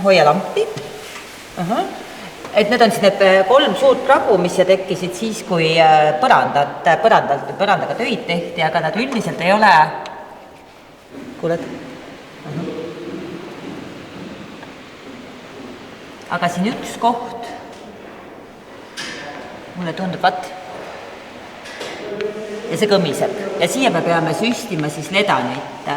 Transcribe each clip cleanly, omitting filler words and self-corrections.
hoia lampi. Et need on siis need 3 suurt pragu, mis tekkisid siis, kui põrandaga töid tehti, aga nad üldiselt ei ole... Kuuled? Aga siin üks koht, mulle tundub, ja see kõmiseb. Ja siia me peame süstima siis ledanit.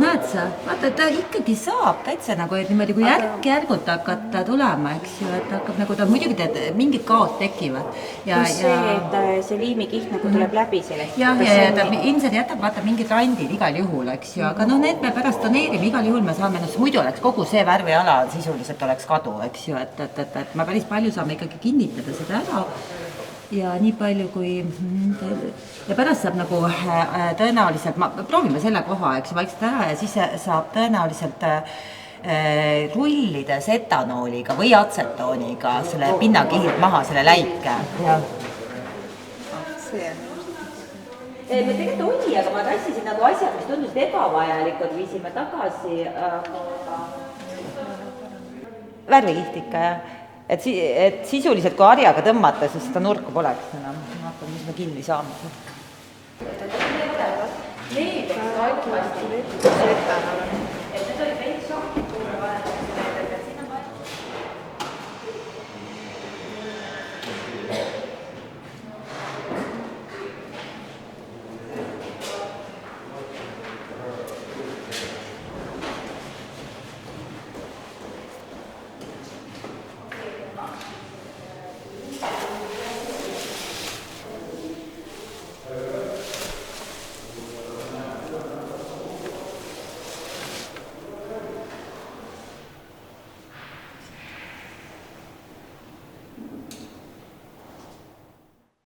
Näed sa, vaata, ta ikkagi saab täitsa nagu, et niimoodi, kui järk-järgult hakata tulema, eks ju, et hakkab nagu ta muidugi mingid kaod tekivad. See, et see liimikiht nagu tuleb läbi sellest. Ja ta ilmselt jätab vaata mingid randid igal juhul, eks ju, aga need me pärast toneerime, igal juhul me saame, muidu oleks kogu see värviala sisuliselt oleks kadu, eks ju, et me päris palju saame ikkagi kinnitada seda ära. Ja nii palju kui... Ja pärast saab nagu tõenäoliselt, proovime selle koha, eks vaikselt ära ja siis saab tõenäoliselt rullides etanooliga või atsetooniga selle pinnakihilt maha, selle läike. See on. Me tegelikult oli, aga ma tassisin nagu asjad, mis tundusid ebavajalikud, viisime tagasi värvikihtika ja et sisuliselt kui harjaga tõmmata, siis seda nurka poleks enam. Vaatame, mis me kinni saame. Leebeks kaipasti.